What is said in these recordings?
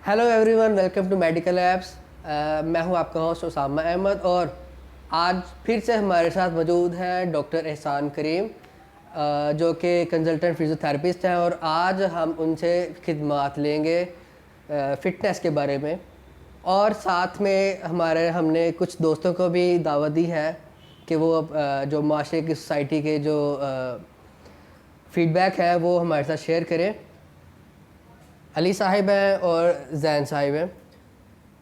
Hello everyone, welcome to medical apps. मैं हूं आपका होस्ट उसामा अहमद और आज फिर से हमारे साथ मौजूद हैं डॉक्टर एहसान करीम, जो कि कंसल्टेंट फिजियोथेरेपिस्ट हैं और आज हम उनसे खिदमात लेंगे फ़िटनेस के बारे में। और साथ में हमने कुछ दोस्तों को भी दावत दी है कि वो जो माशरे की सोसाइटी के जो फ़ीडबैक है वो हमारे साथ शेयर करें। अली साहिब हैं और जैन साहिब हैं।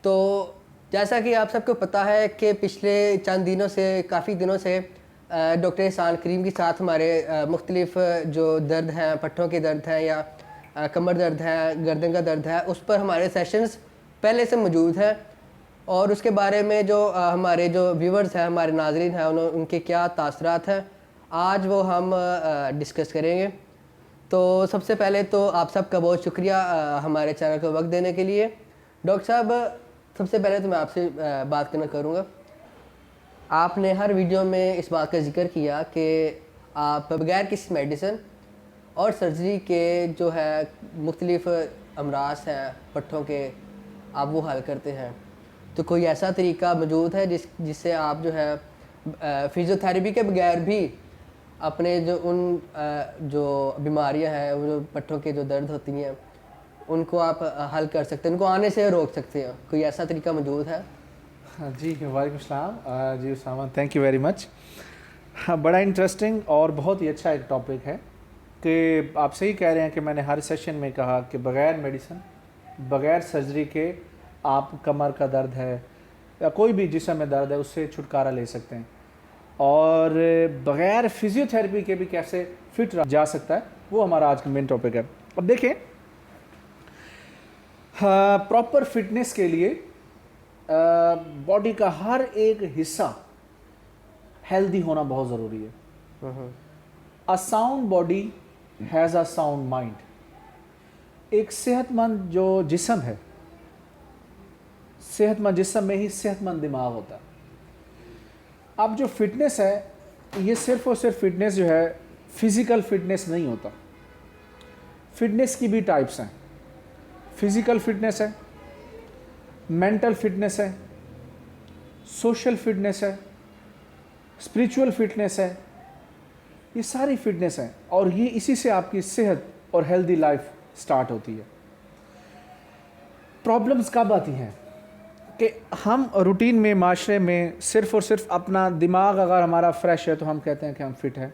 तो जैसा कि आप सबको पता है कि पिछले चंद दिनों से काफ़ी दिनों से डॉक्टर एहसान करीम के साथ हमारे मुख्तलिफ जो दर्द हैं, पट्ठों के दर्द हैं या कमर दर्द है, गर्दन का दर्द है, उस पर हमारे सेशंस पहले से मौजूद हैं और उसके बारे में जो हमारे जो व्यूवर्स हैं, हमारे नाजरीन हैं, उनके क्या तासरात हैं, आज वो हम डिस्कस करेंगे। तो सबसे पहले तो आप सबका बहुत शुक्रिया हमारे चैनल को वक्त देने के लिए। डॉक्टर साहब, सबसे पहले तो मैं आपसे बात करना करूँगा। आपने हर वीडियो में इस बात का जिक्र किया कि आप बगैर किसी मेडिसिन और सर्जरी के जो है मुख्तलिफ अमराज हैं पट्ठों के, आप वो हल करते हैं। तो कोई ऐसा तरीका मौजूद है जिससे आप जो है फिजियोथेरेपी के बगैर भी अपने जो जो बीमारियां हैं, वो जो पट्ठों के जो दर्द होती हैं, उनको आप हल कर सकते हैं, उनको आने से रोक सकते हैं? कोई ऐसा तरीका मौजूद है? जी वालेकुम सलाम। जी Usama, thank you very much. हाँ, बड़ा इंटरेस्टिंग और बहुत ही अच्छा एक टॉपिक है कि आप सही कह रहे हैं कि मैंने हर सेशन में कहा कि बग़ैर मेडिसिन, बग़ैर सर्जरी के आप कमर का दर्द है या कोई भी जिस्म में दर्द है उससे छुटकारा ले सकते हैं, और बग़ैर फिज़ियोथेरेपी के भी कैसे फिट रहा जा सकता है, वो हमारा आज का मेन टॉपिक है। अब देखें, प्रॉपर फिटनेस के लिए बॉडी का हर एक हिस्सा हेल्दी होना बहुत ज़रूरी है। A sound body has a sound mind. एक सेहतमंद जो जिस्म है, सेहतमंद जिस्म में ही सेहतमंद दिमाग होता है। अब जो फिटनेस है, ये सिर्फ और सिर्फ फिटनेस जो है फिज़िकल फिटनेस नहीं होता। फिटनेस की भी टाइप्स हैं। फिज़िकल फिटनेस है, मेंटल फिटनेस है, सोशल फिटनेस है, स्पिरिचुअल फिटनेस है। ये सारी फिटनेस है और ये इसी से आपकी सेहत और हेल्दी लाइफ स्टार्ट होती है। प्रॉब्लम्स कब आती हैं कि हम रूटीन में, माशरे में सिर्फ और सिर्फ अपना दिमाग अगर हमारा फ्रेश है तो हम कहते हैं कि हम फिट हैं।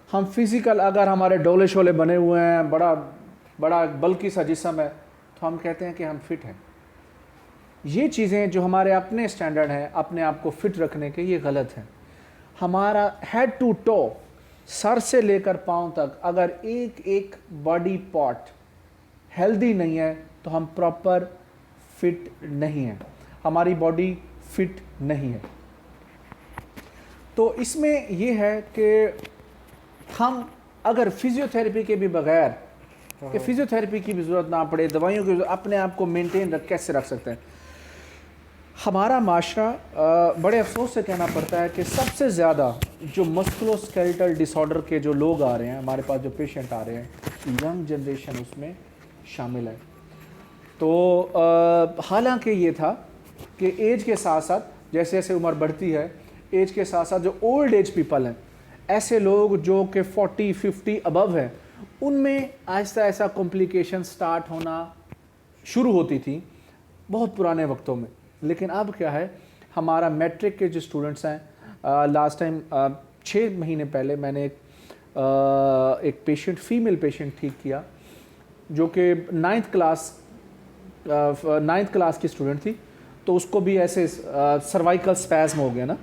हम फिज़िकल अगर हमारे डोले शोले बने हुए हैं, बड़ा बड़ा बल्कि सा जिस्म है, तो हम कहते हैं कि हम फिट हैं। ये चीज़ें जो हमारे अपने स्टैंडर्ड हैं अपने आप को फिट रखने के, ये गलत है। हमारा हेड टू टो, सर से लेकर पाँव तक, अगर एक एक बॉडी पार्ट हेल्दी नहीं है तो हम प्रॉपर फिट नहीं है, हमारी बॉडी फिट नहीं है। तो इसमें ये है कि हम अगर फिजियोथेरेपी के भी बगैर, कि फिजियोथेरेपी की भी ज़रूरत ना पड़े, दवाइयों की, अपने आप को मेंटेन कैसे रख सकते हैं। हमारा माशरा, बड़े अफसोस से कहना पड़ता है कि सबसे ज़्यादा जो मस्कुलोस्केलेटल डिसऑर्डर के जो लोग आ रहे हैं हमारे पास, जो पेशेंट आ रहे हैं, यंग जनरेशन उसमें शामिल है। तो हालांकि ये था कि एज के साथ साथ, जैसे जैसे उम्र बढ़ती है, एज के साथ साथ जो ओल्ड एज पीपल हैं, ऐसे लोग जो कि 40-50 अबव हैं, उनमें आहिस्ता आहिस्ता कॉम्प्लिकेशन स्टार्ट होना शुरू होती थी बहुत पुराने वक्तों में। लेकिन अब क्या है, हमारा मैट्रिक के जो स्टूडेंट्स हैं, लास्ट टाइम 6 महीने पहले मैंने एक पेशेंट, फीमेल पेशेंट ठीक किया जो कि 9th क्लास की स्टूडेंट थी। तो उसको भी ऐसे सर्वाइकल स्पैज्म हो गया ना,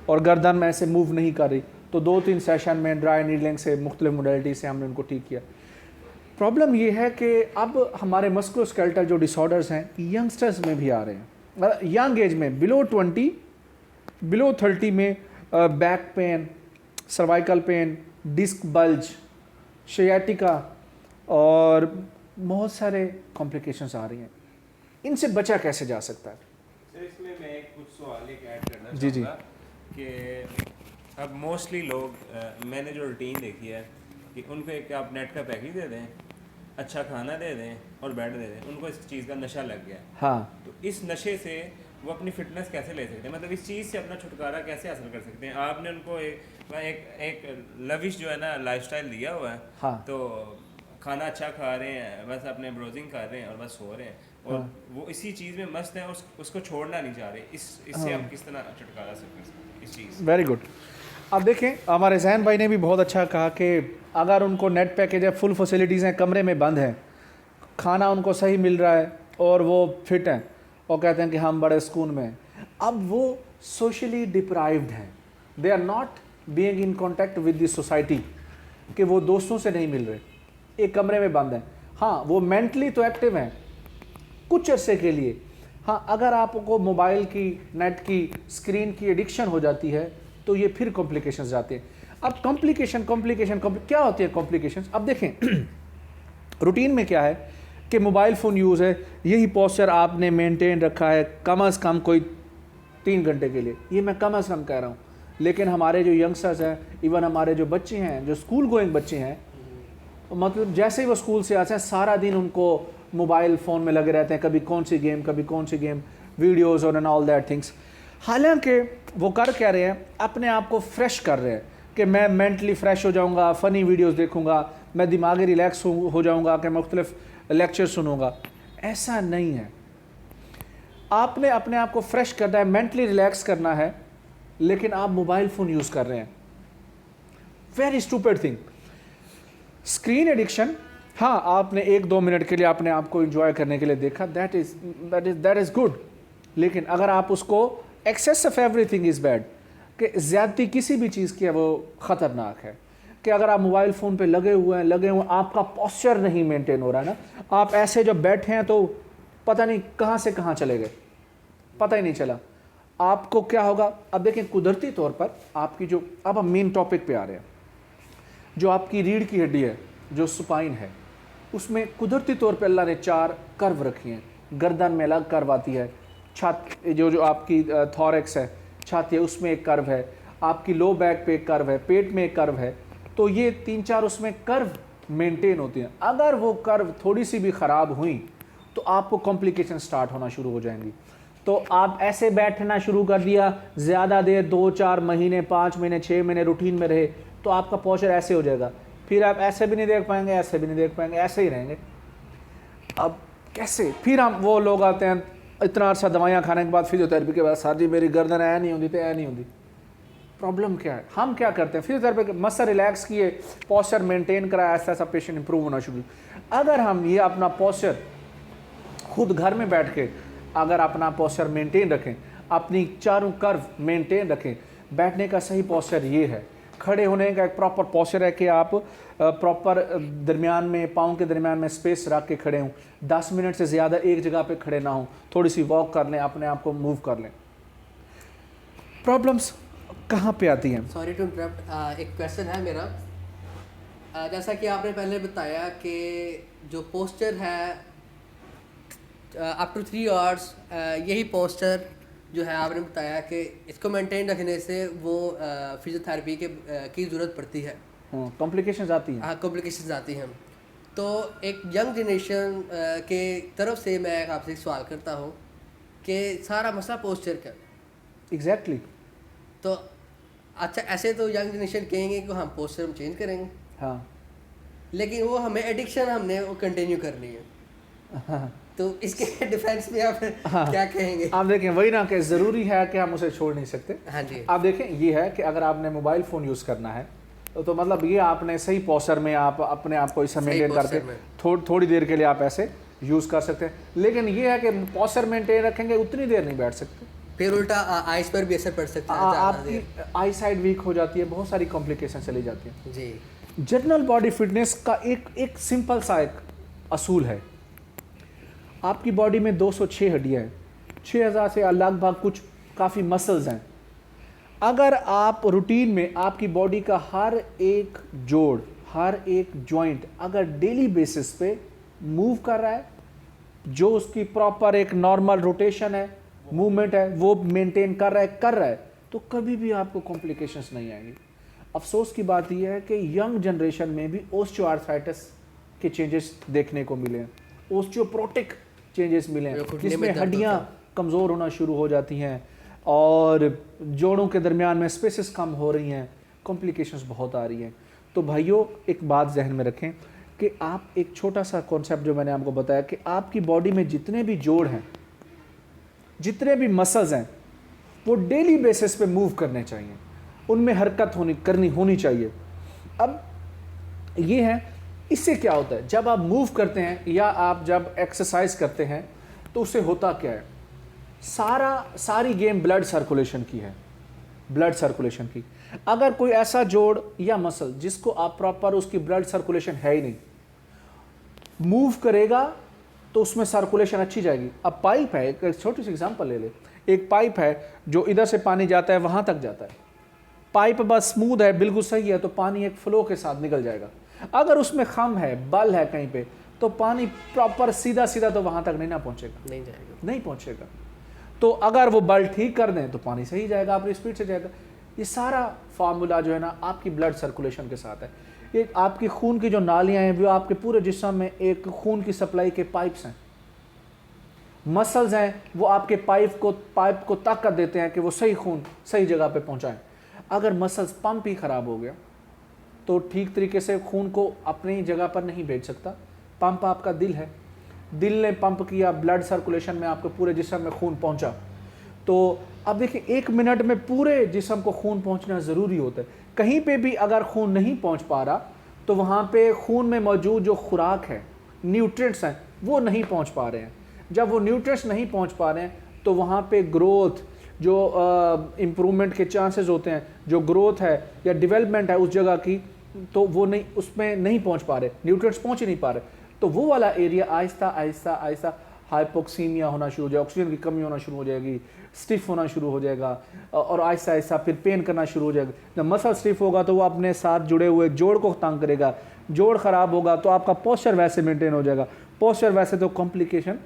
और गर्दन में ऐसे मूव नहीं कर रही। तो 2-3 सेशन में ड्राई नीडलिंग से, मुख्तलिफ मोडेलिटी से हमने उनको ठीक किया। प्रॉब्लम ये है कि अब हमारे मस्कुलोस्केलेटल जो डिसऑर्डर्स हैं यंगस्टर्स में भी आ रहे हैं, यंग एज में, बिलो 30 में back pain, cervical pain, disc bulge, sciatica और बहुत सारे कॉम्प्लिकेशंस आ रही हैं। इनसे बचा कैसे जा सकता है? सर, इसमें मैं कुछ सवाल एक ऐड करना जी चाहूँगा कि अब मोस्टली लोग, मैंने जो रूटीन देखी है कि उनको एक आप नेट का पैकेज दे दें अच्छा खाना दे दें और बेड दे दें, उनको इस चीज़ का नशा लग गया है। हाँ तो इस नशे से वो अपनी फिटनेस कैसे ले सकते हैं, मतलब इस चीज़ से अपना छुटकारा कैसे हासिल कर सकते हैं? आपने उनको एक लविश जो है ना लाइफस्टाइल दिया हुआ है। हाँ। तो खाना अच्छा खा रहे हैं, बस अपने ब्राउजिंग कर रहे हैं और बस सो रहे हैं, और वो इसी चीज़ में मस्त हैं, उसको छोड़ना नहीं चाह रहे। इससे हम किस तरह छुटकारा से कर सकते हैं इस चीज़ से? Very good. अब देखें, हमारे जैन भाई ने भी बहुत अच्छा कहा कि अगर उनको नेट पैकेज है, फुल फैसिलिटीज़ हैं, कमरे में बंद हैं, खाना उनको सही मिल रहा है और वो फिट हैं और कहते हैं कि हम बड़े सुकून में हैं, अब वो सोशली डिप्राइव्ड हैं, they are not being in contact with the society, कि वो दोस्तों से नहीं मिल रहे, एक कमरे में बंद हैं। हाँ, वो मेंटली तो एक्टिव हैं कुछ अरसे के लिए। हाँ, अगर आपको मोबाइल की, नेट की, स्क्रीन की एडिक्शन हो जाती है तो ये फिर कॉम्प्लिकेशंस जाते हैं। अब कॉम्प्लिकेशन क्या होती है कॉम्प्लिकेशंस? अब देखें रूटीन में क्या है कि मोबाइल फ़ोन यूज़ है, यही पोस्चर आपने मेंटेन रखा है कम अज़ कम कोई 3 घंटे के लिए, ये मैं कम अज़ कम कह रहा हूँ। लेकिन हमारे जो यंगस्टर्स हैं, इवन हमारे जो बच्चे हैं, जो स्कूल गोइंग बच्चे हैं, मतलब जैसे ही वो स्कूल से आते हैं सारा दिन उनको मोबाइल फ़ोन में लगे रहते हैं, कभी कौन सी गेम, वीडियोज़ और एंड ऑल दैट थिंग्स। हालांकि वो कर क्या रहे हैं, अपने आप को फ्रेश कर रहे हैं कि मैं मेंटली फ्रेश हो जाऊंगा, फ़नी वीडियोस देखूंगा, मैं दिमागी रिलैक्स हो जाऊंगा, कि मुख्तलिफ लेक्चर सुनूंगा। ऐसा नहीं है। आपने अपने आप को फ्रेश करना है, मेंटली रिलैक्स करना है, लेकिन आप मोबाइल फ़ोन यूज़ कर रहे हैं। Very stupid thing. Screen addiction, हाँ, आपने 1-2 मिनट के लिए अपने आप को इंजॉय करने के लिए देखा, दैट इज़ गुड। लेकिन अगर आप उसको, excess of everything is bad, कि ज़्यादती किसी भी चीज़ की है वो ख़तरनाक है। कि अगर आप मोबाइल फ़ोन पे लगे हुए हैं, आपका पोस्चर नहीं मेंटेन हो रहा है ना, आप ऐसे जब बैठे हैं तो पता नहीं कहाँ से कहाँ चले गए, पता ही नहीं चला। आपको क्या होगा? अब देखें, कुदरती तौर पर आपकी जो, अब हम मेन टॉपिक पे आ रहे हैं, जो आपकी रीढ़ की हड्डी है, जो स्पाइन है, उसमें कुदरती तौर पे अल्लाह ने 4 कर्व रखी हैं। गर्दन में अलग कर्व आती है, छाती जो आपकी थॉरेक्स है, छाती है, उसमें एक कर्व है, आपकी लो बैक पे एक कर्व है, पेट में एक कर्व है। तो ये 3-4 उसमें कर्व मेंटेन होती हैं। अगर वो कर्व थोड़ी सी भी ख़राब हुई तो आपको कॉम्प्लिकेशन स्टार्ट होना शुरू हो जाएंगी। तो आप ऐसे बैठना शुरू कर दिया ज़्यादा देर, 2-4 महीने, 5 महीने, 6 महीने रूटीन में रहे, तो आपका पोस्चर ऐसे हो जाएगा। फिर आप ऐसे भी नहीं देख पाएंगे, ऐसे भी नहीं देख पाएंगे, ऐसे ही रहेंगे। अब कैसे? फिर हम वो लोग आते हैं इतना अर्सा दवाइयाँ खाने के बाद, फिजियोथेरेपी के बाद, सर जी मेरी गर्दन ऐ नहीं होती, तो ऐ नहीं होती। प्रॉब्लम क्या है? हम क्या करते हैं? फिजियोथेरेपी मसल रिलैक्स किए, पोस्चर मेंटेन कराया, ऐसा ऐसा पेशेंट इंप्रूव होना शुरू। अगर हम ये अपना पोस्चर खुद घर में बैठ के अगर अपना पोस्चर मेंटेन रखें, अपनी चारों कर्व मेंटेन रखें, बैठने का सही पोस्चर ये है, खड़े होने का एक प्रॉपर पोस्चर है कि आप प्रॉपर दरमियान में, पाँव के दरमियान में स्पेस रख के खड़े हों, 10 मिनट से ज़्यादा एक जगह पे खड़े ना हों, थोड़ी सी वॉक कर लें, अपने आप को मूव कर लें। प्रॉब्लम्स कहाँ पे आती हैं? सॉरी टू इंटरप्ट, एक क्वेश्चन है मेरा। जैसा कि आपने पहले बताया कि जो पोस्चर है अप टू 3 आवर्स, यही पोस्चर जो है आपने बताया कि इसको मेंटेन रखने से वो फिजियोथेरेपी की ज़रूरत पड़ती है। कॉम्प्लिकेशंस आती हैं। हाँ, कॉम्प्लिकेशंस आती हैं। तो एक यंग जनरेशन के तरफ से मैं आपसे एक सवाल करता हूँ कि सारा मसला पोस्चर का। एग्जैक्टली। तो अच्छा, ऐसे तो यंग जनरेशन कहेंगे कि हम पोस्चर हम चेंज करेंगे, हाँ लेकिन वो हमें एडिक्शन हमने वो कंटिन्यू करनी है। हाँ। तो इसके डिफेंस में आप क्या कहेंगे? आप देखें, वही ना कि ज़रूरी है कि हम उसे छोड़ नहीं सकते। हाँ जी। आप देखें, ये है कि अगर आपने मोबाइल फ़ोन यूज़ करना है तो मतलब ये आपने सही पोस्चर में आप अपने आप को इसे मेंटेन करके थोड़ी देर के लिए आप ऐसे यूज़ कर सकते हैं। लेकिन ये है कि पोस्चर मेंटेन रखेंगे, उतनी देर नहीं बैठ सकते, फिर उल्टा आइस पर भी असर पड़ सकता है, आपकी आई साइड वीक हो जाती है, बहुत सारी कॉम्प्लिकेशन चली जाती हैं जी। जनरल बॉडी फिटनेस का एक सिंपल सा एक असूल है। आपकी बॉडी में 206 हड्डियाँ हैं, 6000 से लगभग कुछ काफ़ी मसल्स हैं। अगर आप रूटीन में आपकी बॉडी का हर एक जोड़, हर एक जॉइंट अगर डेली बेसिस पे मूव कर रहा है, जो उसकी प्रॉपर एक नॉर्मल रोटेशन है, मूवमेंट है, वो मेंटेन कर रहा है, तो कभी भी आपको कॉम्प्लिकेशंस नहीं आएंगी। अफसोस की बात यह है कि यंग जनरेशन में भी ओस्टियोआर्थराइटिस के चेंजेस देखने को मिले हैं, ओस्टियोपोरोटिक चेंजेस मिले हैं, घुटने जिसमें में दर्द हड्डियां होता कमज़ोर होना शुरू हो जाती हैं और जोड़ों के दरमियान में स्पेसेस कम हो रही हैं, कॉम्प्लिकेशंस बहुत आ रही हैं। तो भाइयों एक बात जहन में रखें कि आप एक छोटा सा कॉन्सेप्ट जो मैंने आपको बताया कि आपकी बॉडी में जितने भी जोड़ हैं, जितने भी मसल्स हैं, वो डेली बेसिस पे मूव करने चाहिए, उनमें हरकत करनी होनी चाहिए। अब ये है, इससे क्या होता है जब आप मूव करते हैं या आप जब एक्सरसाइज करते हैं तो उससे होता क्या है, सारी गेम ब्लड सर्कुलेशन की है, ब्लड सर्कुलेशन की। अगर कोई ऐसा जोड़ या मसल जिसको आप प्रॉपर उसकी ब्लड सर्कुलेशन है ही नहीं, मूव करेगा तो उसमें सर्कुलेशन अच्छी जाएगी। अब पाइप है, एक छोटी सी एग्जांपल ले ले, एक पाइप है जो इधर से पानी जाता है वहां तक जाता है, पाइप बस स्मूथ है, बिल्कुल सही है, तो पानी एक फ्लो के साथ निकल जाएगा। अगर उसमें खम है, बल है कहीं पे, तो पानी प्रॉपर सीधा सीधा तो वहां तक नहीं ना पहुंचेगा, नहीं जाएगा। नहीं पहुंचेगा। तो अगर वो बल ठीक कर दें तो पानी सही जाएगा, अपनी स्पीड से जाएगा। ये सारा फार्मूला जो है ना आपकी ब्लड सर्कुलेशन के साथ है। ये आपकी खून की जो नालियां हैं वो आपके पूरे जिस्म में एक खून की सप्लाई के पाइप्स हैं, मसल्स हैं, वो आपके पाइप को ताकत देते हैं कि वो सही खून सही जगह पे पहुंचाएं। अगर मसल्स पंप ही ख़राब हो गया तो ठीक तरीके से खून को अपनी जगह पर नहीं भेज सकता। पंप आपका दिल है, दिल ने पंप किया, ब्लड सर्कुलेशन में आपके पूरे जिस्म में खून पहुंचा। तो अब देखिए 1 मिनट में पूरे जिस्म को खून पहुंचना ज़रूरी होता है। कहीं पे भी अगर खून नहीं पहुंच पा रहा तो वहाँ पे खून में मौजूद जो खुराक है, न्यूट्रिएंट्स हैं, वो नहीं पहुँच पा रहे हैं। जब वो न्यूट्रिएंट्स नहीं पहुँच पा रहे हैं तो वहाँ पे ग्रोथ, जो इम्प्रूवमेंट के चांसेस होते हैं, जो ग्रोथ है या डेवलपमेंट है उस जगह की, तो वो नहीं, उसमें नहीं पहुँच पा रहे, न्यूट्रिएंट्स पहुँच ही नहीं पा रहे। तो वो वाला एरिया आहिस्ता आहिस्ता आहिस्ता हाइपोक्सीमिया होना शुरू हो जाएगा, ऑक्सीजन की कमी होना शुरू हो जाएगी, स्टिफ होना शुरू हो जाएगा और आहिस्ता आहिस्ता फिर पेन करना शुरू हो जाएगा। जब मसल स्टिफ होगा तो वो अपने साथ जुड़े हुए जोड़ को तंग करेगा, जोड़ खराब होगा तो आपका पोस्चर वैसे मेंटेन हो जाएगा, पोस्चर वैसे तो कॉम्प्लिकेशन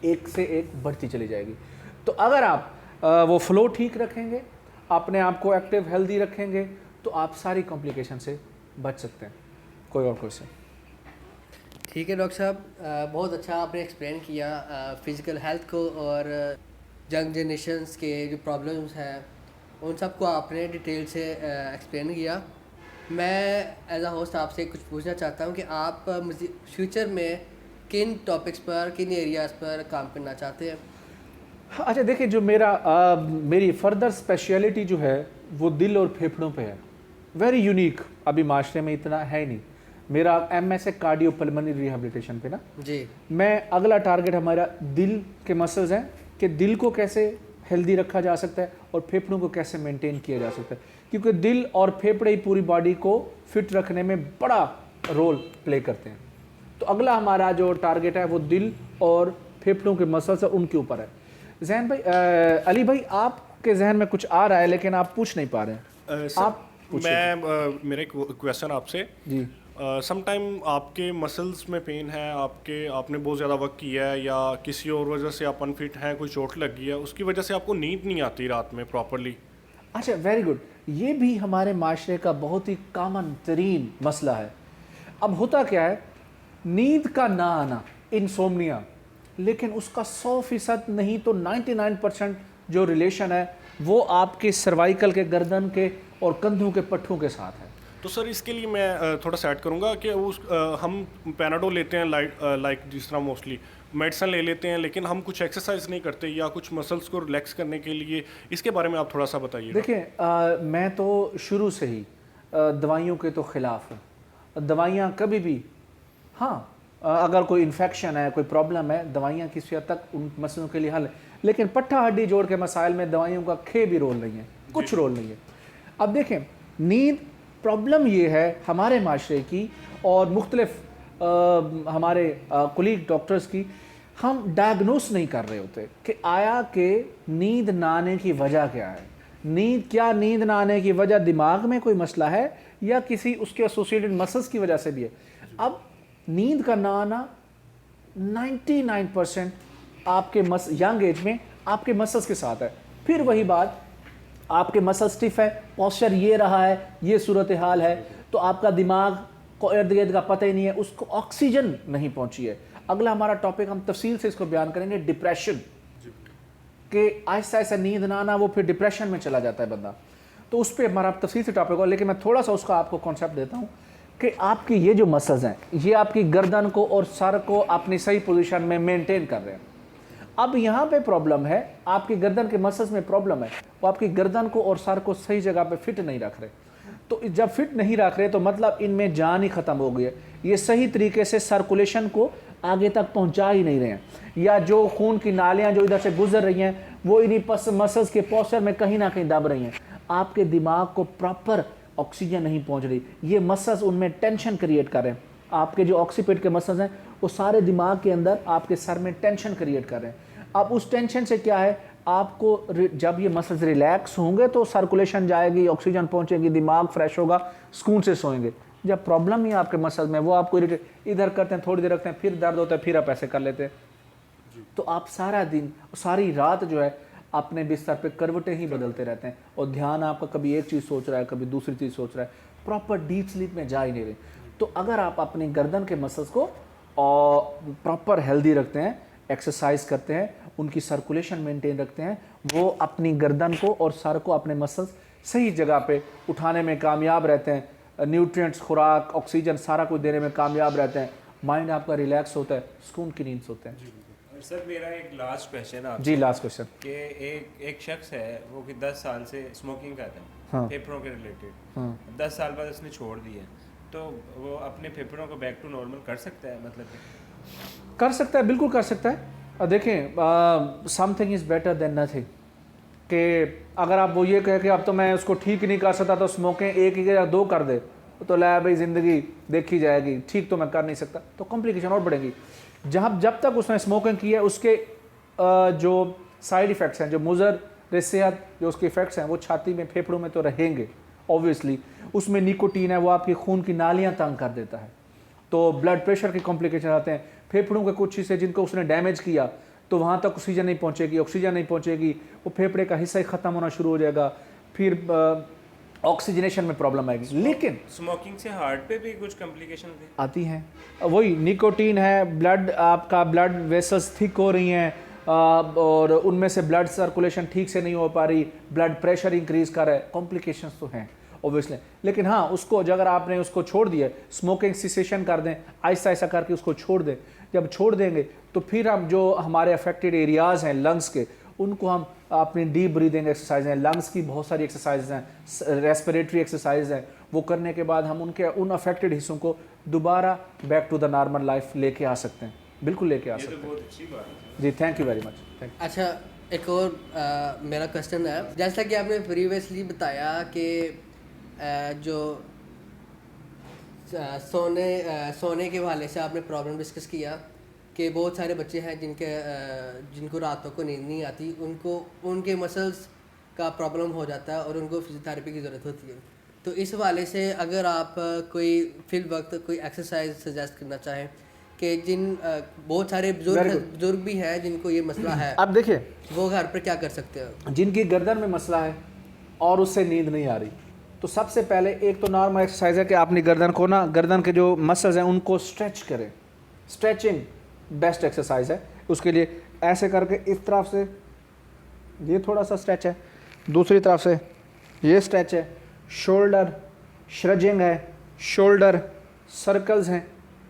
एक से एक बढ़ती चली जाएगी। तो अगर आप वो फ्लो ठीक रखेंगे, अपने आप को एक्टिव हेल्दी रखेंगे, तो आप सारी कॉम्प्लिकेशन से बच सकते हैं। कोई और क्वेश्चन? ठीक है डॉक्टर साहब, बहुत अच्छा आपने एक्सप्लेन किया फिज़िकल हेल्थ को और यंग जनरेशन्स के जो प्रॉब्लम्स हैं उन सब को आपने डिटेल से एक्सप्लेन किया। मैं एज अ होस्ट आपसे कुछ पूछना चाहता हूँ कि आप फ्यूचर में किन टॉपिक्स पर, किन एरियाज़ पर काम करना चाहते हैं? अच्छा देखिए, जो मेरी फर्दर स्पेशलिटी जो है वो दिल और फेफड़ों पे है, वेरी यूनिक, अभी माशरे में इतना है ही नहीं। मेरा MS है कार्डियोपल्मोनरी रिहैबिलिटेशन पे ना जी। मैं अगला टारगेट हमारा दिल के मसल्स हैं कि दिल को कैसे हेल्दी रखा जा सकता है और फेफड़ों को कैसे मेंटेन किया जा सकता है, क्योंकि दिल और फेफड़े ही पूरी बॉडी को फिट रखने में बड़ा रोल प्ले करते हैं। तो अगला हमारा जो टारगेट है वो दिल और फेफड़ों के मसल्स है, उनके ऊपर है। जहन भाई, अली भाई आपके जहन में कुछ आ रहा है लेकिन आप पूछ नहीं पा रहे हैं, आप पूछिए। मेरे क्वेश्चन आपसे जी। समटाइम आपके मसल्स में पेन है, आपने बहुत ज़्यादा वर्क किया है या किसी और वजह से आप अनफिट हैं, कोई चोट लगी है, उसकी वजह से आपको नींद नहीं आती रात में प्रॉपरली? अच्छा, वेरी गुड। ये भी हमारे माशरे का बहुत ही कॉमन तरीन मसला है। अब होता क्या है, नींद का ना आना, इंसोम्निया, लेकिन उसका 100% नहीं तो 99% जो रिलेशन है वो आपके सर्वाइकल के, गर्दन के और कंधों के पट्टों के साथ है। तो सर इसके लिए मैं थोड़ा सा ऐड करूँगा कि हम पैनाडोल लेते हैं, लाइक जिस तरह मोस्टली मेडिसिन ले लेते हैं, लेकिन हम कुछ एक्सरसाइज नहीं करते या कुछ मसल्स को रिलैक्स करने के लिए, इसके बारे में आप थोड़ा सा बताइए। देखिए, मैं तो शुरू से ही दवाइयों के तो ख़िलाफ़ हूँ। दवाइयाँ कभी भी, हाँ अगर कोई इन्फेक्शन है, कोई प्रॉब्लम है, दवाइयाँ किसी हद तक उन मसलों के लिए हल है, लेकिन पट्टा हड्डी जोड़ के मसाइल में दवाइयों का भी रोल नहीं है, कुछ रोल नहीं है। अब देखें, नींद प्रॉब्लम ये है हमारे माशरे की और मुख्तलिफ हमारे कुलीग डॉक्टर्स की, हम डायग्नोस नहीं कर रहे होते कि आया कि नींद ना आने की वजह क्या है। नींद ना आने की वजह दिमाग में कोई मसला है या किसी उसके एसोसिएटेड मसल्स की वजह से भी है। अब नींद का ना आना 99% आपके यंग एज में आपके मसल्स के साथ है। फिर वही बात, आपके मसल स्टिफ है, पॉस्चर ये रहा है, ये सूरत हाल है, तो आपका दिमाग को इर्द गिर्द का पता ही नहीं है, उसको ऑक्सीजन नहीं पहुंची है। अगला हमारा टॉपिक, हम तफसील से इसको बयान करेंगे, डिप्रेशन के आहिस्ता आहिस्ता नींद ना आना, वो फिर डिप्रेशन में चला जाता है बंदा। तो उस पर हमारा तफसील से टॉपिक हो, लेकिन मैं थोड़ा सा उसका आपको कॉन्सेप्ट देता हूँ कि आपकी ये जो मसल्स हैं ये आपकी गर्दन को और सर को अपनी सही पोजीशन में मेंटेन कर रहे हैं। अब यहाँ पे प्रॉब्लम है, आपकी गर्दन के मसल्स में प्रॉब्लम है, वो आपकी गर्दन को और सर को सही जगह पे फिट नहीं रख रहे। तो जब फिट नहीं रख रहे तो मतलब इनमें जान ही ख़त्म हो गई है, ये सही तरीके से सर्कुलेशन को आगे तक पहुँचा ही नहीं रहे हैं, या जो खून की नालियाँ जो इधर से गुजर रही हैं वो इन्हीं मसल्स के पोस्चर में कहीं ना कहीं दब रही हैं। आपके दिमाग को प्रॉपर ऑक्सीजन नहीं पहुंच रही, ये मसल्स उनमें टेंशन क्रिएट कर रहे हैं। आपके जो ऑक्सीपिट के मसल्स हैं वो सारे दिमाग के अंदर आपके सर में टेंशन क्रिएट कर रहे हैं। अब उस टेंशन से क्या है, आपको जब ये मसल्स रिलैक्स होंगे तो सर्कुलेशन जाएगी, ऑक्सीजन पहुंचेगी, दिमाग फ्रेश होगा, सुकून से सोएंगे। जब प्रॉब्लम ही आपके मसल्स में, वो आपको इधर करते हैं, थोड़ी देर रखते हैं, फिर दर्द होता है, फिर आप ऐसे कर लेते हैं, तो आप सारा दिन सारी रात जो है अपने बिस्तर पे करवटें ही बदलते रहते हैं और ध्यान आपका कभी एक चीज़ सोच रहा है, कभी दूसरी चीज़ सोच रहा है, प्रॉपर डीप स्लीप में जा ही नहीं रहे। तो अगर आप अपनी गर्दन के मसल्स को प्रॉपर हेल्दी रखते हैं, एक्सरसाइज करते हैं, उनकी सर्कुलेशन मेंटेन रखते हैं, वो अपनी गर्दन को और सर को अपने मसल्स सही जगह पे उठाने में कामयाब रहते हैं, न्यूट्रिएंट्स, खुराक, ऑक्सीजन सारा कुछ देने में कामयाब रहते हैं, माइंड आपका रिलैक्स होता है, सुकून की नींद सोते हैं। सर मेरा एक लास्ट क्वेश्चन है जी, लास्ट क्वेश्चन कि एक शख्स है वो कि 10 साल से स्मोकिंग करता है, हाँ। फेफड़ों के रिलेटेड, हाँ। 10 साल बाद उसने छोड़ दिया, तो वो अपने फेफड़ों को बैक टू नॉर्मल कर सकता है? मतलब कर सकता है, बिल्कुल कर सकता है। देखें, something is better than nothing, कि अगर आप वो ये कहे कि अब तो मैं उसको ठीक नहीं कर सकता तो स्मोकिंग एक या दो कर दे, तो ला भाई ज़िंदगी देखी जाएगी, ठीक तो मैं कर नहीं सकता, तो कॉम्प्लिकेशन और बढ़ेगी। जब तक उसने स्मोकिंग की है उसके जो साइड इफ़ेक्ट्स हैं, जो मुज़र सेहत जो उसके इफ़ेक्ट्स हैं, वो छाती में, फेफड़ों में तो रहेंगे ऑब्वियसली। उसमें निकोटीन है, वो आपकी खून की नालियाँ तंग कर देता है, तो ब्लड प्रेशर के कॉम्प्लिकेशन आते हैं। फेफड़ों के कुछ हिस्से जिनको उसने डैमेज किया तो वहाँ तक ऑक्सीजन नहीं पहुँचेगी, ऑक्सीजन नहीं पहुँचेगी, वो फेफड़े का हिस्सा ही ख़त्म होना शुरू हो जाएगा, फिर ऑक्सीजनेशन में प्रॉब्लम आएगी। लेकिन स्मोकिंग से हार्ट पे भी कुछ कॉम्प्लिकेशन आती हैं, वही निकोटीन है, ब्लड आपका ब्लड वेसल्स थिक हो रही हैं, और उनमें से ब्लड सर्कुलेशन ठीक से नहीं हो पा रही, ब्लड प्रेशर इंक्रीज कर रहा है, कॉम्प्लिकेशंस तो हैं ऑब्वियसली। लेकिन हाँ, उसको अगर आपने उसको छोड़ दिया, स्मोकिंग सिसेशन कर दें, आहिस्ता आहिस्ता करके उसको छोड़ दें, जब छोड़ देंगे तो फिर हम जो हमारे अफेक्टेड एरियाज़ हैं लंग्स के, उनको हम अपनी डीप ब्रीदिंग एक्सरसाइज हैं, लंग्स की बहुत सारी एक्सरसाइज हैं, रेस्पिरेटरी एक्सरसाइज हैं, वो करने के बाद हम उन अफेक्टेड हिस्सों को दोबारा back to the normal life लेके आ सकते हैं, बिल्कुल लेके आ सकते हैं। बहुत अच्छी बात है जी, thank you very much, thank you. अच्छा, एक और मेरा क्वेश्चन है, जैसा कि आपने प्रीवियसली बताया कि जो सोने के हवाले से आपने प्रॉब्लम डिस्कस किया कि बहुत सारे बच्चे हैं जिनको रातों को नींद नहीं आती, उनके मसल्स का प्रॉब्लम हो जाता है और उनको फिजियोथेरेपी की ज़रूरत होती है। तो इस हवाले से अगर आप कोई फिल वक्त कोई एक्सरसाइज सजेस्ट करना चाहें कि बहुत सारे बुजुर्ग भी हैं जिनको ये मसला है, अब देखिए वो घर पर क्या कर सकते हैं? जिनकी गर्दन में मसला है और उससे नींद नहीं आ रही, तो सबसे पहले एक तो नॉर्मल एक्सरसाइज है कि अपनी गर्दन को ना, गर्दन के जो मसल्स हैं उनको स्ट्रेच करें। स्ट्रेचिंग बेस्ट एक्सरसाइज है। उसके लिए ऐसे करके इस तरफ से ये थोड़ा सा स्ट्रेच है, दूसरी तरफ से ये स्ट्रेच है, शोल्डर श्रजिंग है, शोल्डर सर्कल्स हैं,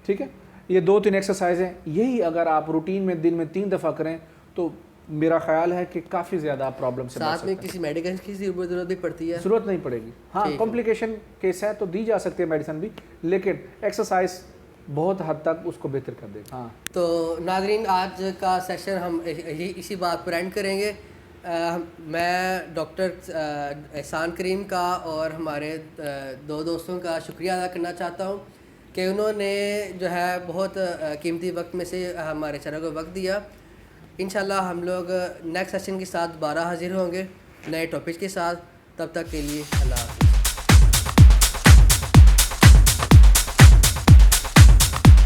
ठीक है। ये 2-3 एक्सरसाइज हैं, यही अगर आप रूटीन में दिन में 3 दफ़ा करें तो मेरा ख्याल है कि काफ़ी ज़्यादा आप प्रॉब्लम से साथ में किसी मेडिसिन की ज़रूरत भी पड़ती है? ज़रूरत नहीं पड़ेगी, हाँ कॉम्प्लिकेशन केस है तो दी जा सकती है मेडिसिन भी, लेकिन एक्सरसाइज बहुत हद तक उसको बेहतर कर देगा। हाँ, तो नाज़रीन, आज का सेशन हम इसी बात पर एंड करेंगे। मैं डॉक्टर एहसान करीम का और हमारे 2 दोस्तों का शुक्रिया अदा करना चाहता हूँ कि उन्होंने जो है बहुत कीमती वक्त में से हमारे चैनल को वक्त दिया। इंशाल्लाह हम लोग नेक्स्ट सेशन के साथ दोबारा हाजिर होंगे नए टॉपिक के साथ। तब तक के लिए अल्लाह हाफ़िज़।